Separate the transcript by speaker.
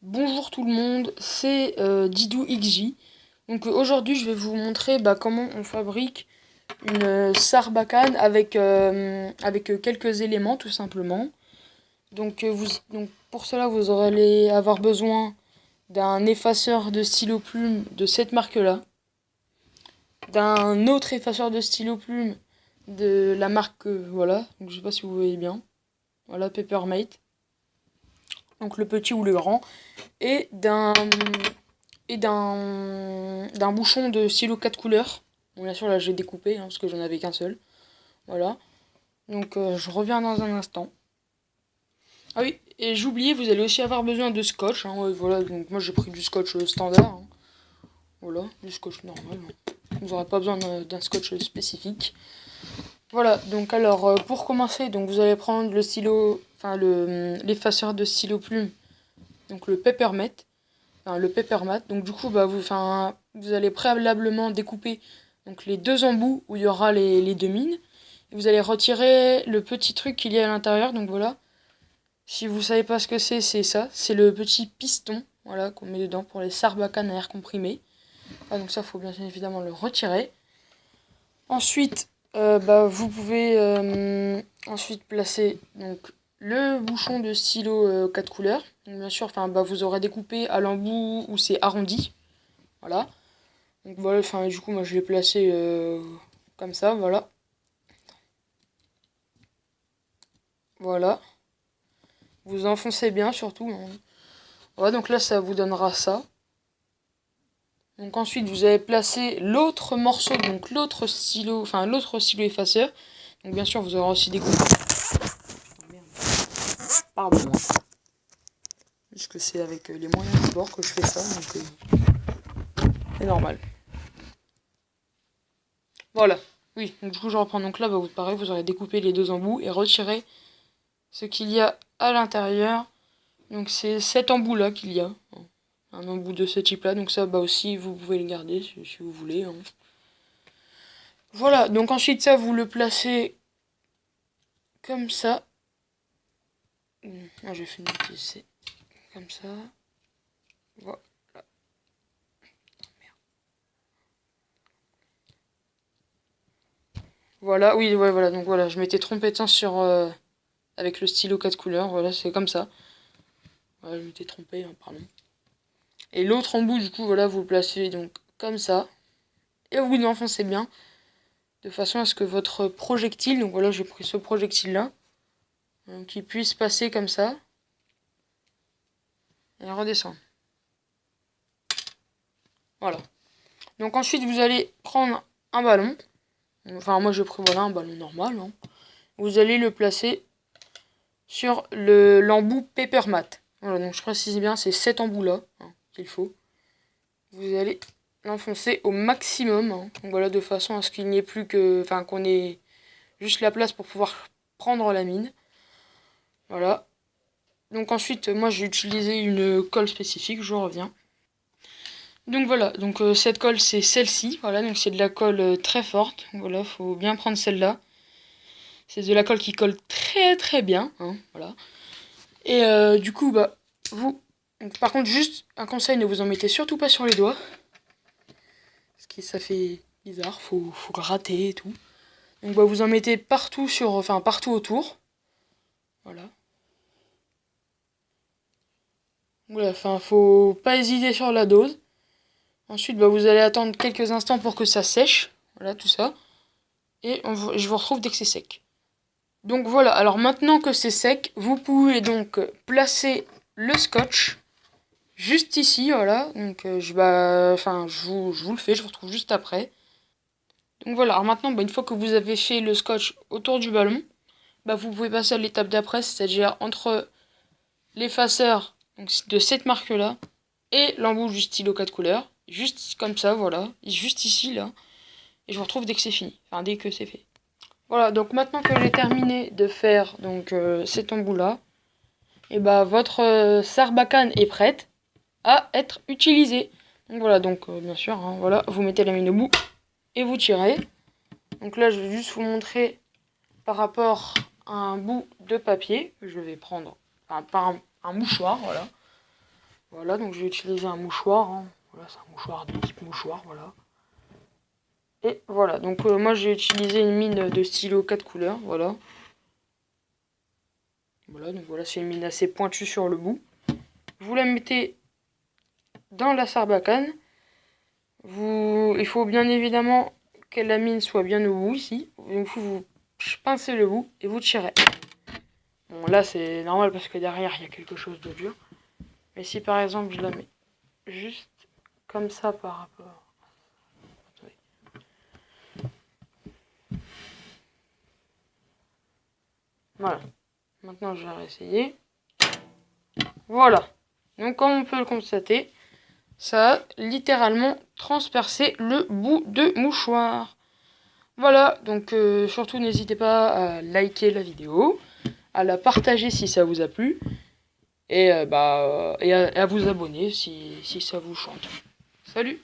Speaker 1: Bonjour tout le monde, c'est Didou XJ. Donc aujourd'hui je vais vous montrer comment on fabrique une sarbacane avec quelques éléments tout simplement. Donc pour cela vous allez avoir besoin d'un effaceur de stylo plume de cette marque là, d'un autre effaceur de stylo plume de la marque voilà, donc je sais pas si vous voyez bien, voilà Peppermate, donc le petit ou le grand, et d'un bouchon de stylo 4 couleurs. Bon, bien sûr, là, j'ai découpé, parce que j'en avais qu'un seul. Voilà. Donc, je reviens dans un instant. Ah oui, et j'oubliais, vous allez aussi avoir besoin de scotch. Ouais, voilà, donc moi, j'ai pris du scotch standard. Voilà, du scotch normal. Vous n'aurez pas besoin d'un scotch spécifique. Voilà, donc alors, pour commencer, donc vous allez prendre le stylo, l'effaceur de stylo plume, donc le Peppermate. Le Peppermat. Donc du coup, vous allez préalablement découper donc les deux embouts où il y aura les deux mines. Et vous allez retirer le petit truc qu'il y a à l'intérieur. Donc voilà. Si vous savez pas ce que c'est ça. C'est le petit piston, voilà, qu'on met dedans pour les sarbacanes à air comprimé. Donc ça, faut bien évidemment le retirer. Ensuite, vous pouvez ensuite placer donc le bouchon de stylo 4 couleurs. Donc, bien sûr, vous aurez découpé à l'embout où c'est arrondi. Voilà. Donc voilà, du coup, moi je l'ai placé comme ça, voilà. Voilà. Vous enfoncez bien surtout. Voilà, donc là, ça vous donnera ça. Donc ensuite, vous allez placer l'autre morceau, donc l'autre stylo effaceur. Donc bien sûr, vous aurez aussi découpé. Pardon. Puisque c'est avec les moyens du bord que je fais ça, donc c'est normal. Voilà. Oui, donc du coup je reprends. Donc là, pareil, vous aurez découpé les deux embouts et retiré ce qu'il y a à l'intérieur. Donc c'est cet embout là qu'il y a. Un embout de ce type là. Donc ça aussi vous pouvez le garder si vous voulez. Voilà, donc ensuite ça vous le placez comme ça. J'ai fait une bêtise, c'est comme ça. Voilà. Voilà, oui, ouais, voilà, donc voilà, je m'étais trompé de sens avec le stylo 4 couleurs, voilà, c'est comme ça. Voilà, je m'étais trompé, pardon. Et l'autre embout, du coup, voilà, vous le placez donc comme ça. Et vous l'enfoncez bien, de façon à ce que votre projectile, donc voilà, j'ai pris ce projectile là, qui puisse passer comme ça. Et redescendre. Voilà. Donc ensuite, vous allez prendre un ballon. Enfin, moi, j'ai pris, voilà, un ballon normal. Vous allez le placer sur l'embout Peppermat. Voilà, donc je précise bien, c'est cet embout-là qu'il faut. Vous allez l'enfoncer au maximum. Donc voilà, de façon à ce qu'il n'y ait plus que... Enfin, qu'on ait juste la place pour pouvoir prendre la mine. Voilà. Donc ensuite, moi, j'ai utilisé une colle spécifique, je reviens. Donc voilà, donc cette colle, c'est celle-ci. Voilà, donc c'est de la colle très forte. Voilà, faut bien prendre celle-là. C'est de la colle qui colle très très bien. Voilà. Et du coup, vous... Donc, par contre, juste un conseil, ne vous en mettez surtout pas sur les doigts. Parce que ça fait bizarre, faut gratter et tout. Donc vous en mettez partout partout autour. Voilà. Voilà, faut pas hésiter sur la dose. Ensuite, vous allez attendre quelques instants pour que ça sèche. Voilà, tout ça. Et je vous retrouve dès que c'est sec. Donc voilà, alors maintenant que c'est sec, vous pouvez donc placer le scotch juste ici, voilà. Donc je vous le fais, je vous retrouve juste après. Donc voilà, alors maintenant, une fois que vous avez fait le scotch autour du ballon, vous pouvez passer à l'étape d'après, c'est-à-dire entre l'effaceur de cette marque-là et l'embout du stylo 4 couleurs. Juste comme ça, voilà. Juste ici, là. Et je vous retrouve dès que c'est fini. Enfin, dès que c'est fait. Voilà, donc maintenant que j'ai terminé de faire cet embout-là, et votre sarbacane est prête à être utilisée. Donc voilà, bien sûr, voilà, vous mettez la mine au bout et vous tirez. Donc là, je vais juste vous montrer par rapport à un bout de papier que je vais prendre, par un mouchoir, voilà. Voilà, donc je vais utiliser un mouchoir. Hein. Voilà, c'est un mouchoir de type mouchoir, voilà. Et voilà, donc moi j'ai utilisé une mine de stylo 4 couleurs, voilà. Voilà, donc voilà, c'est une mine assez pointue sur le bout. Vous la mettez dans la sarbacane. Il faut bien évidemment que la mine soit bien au bout ici. Donc vous pincez le bout et vous tirez. Bon là c'est normal parce que derrière il y a quelque chose de dur. Mais si par exemple je la mets juste comme ça par rapport... Voilà. Maintenant je vais réessayer. Voilà. Donc comme on peut le constater, ça a littéralement transpercé le bout de mouchoir. Voilà, donc surtout n'hésitez pas à liker la vidéo, à la partager si ça vous a plu, et à vous abonner si ça vous chante. Salut!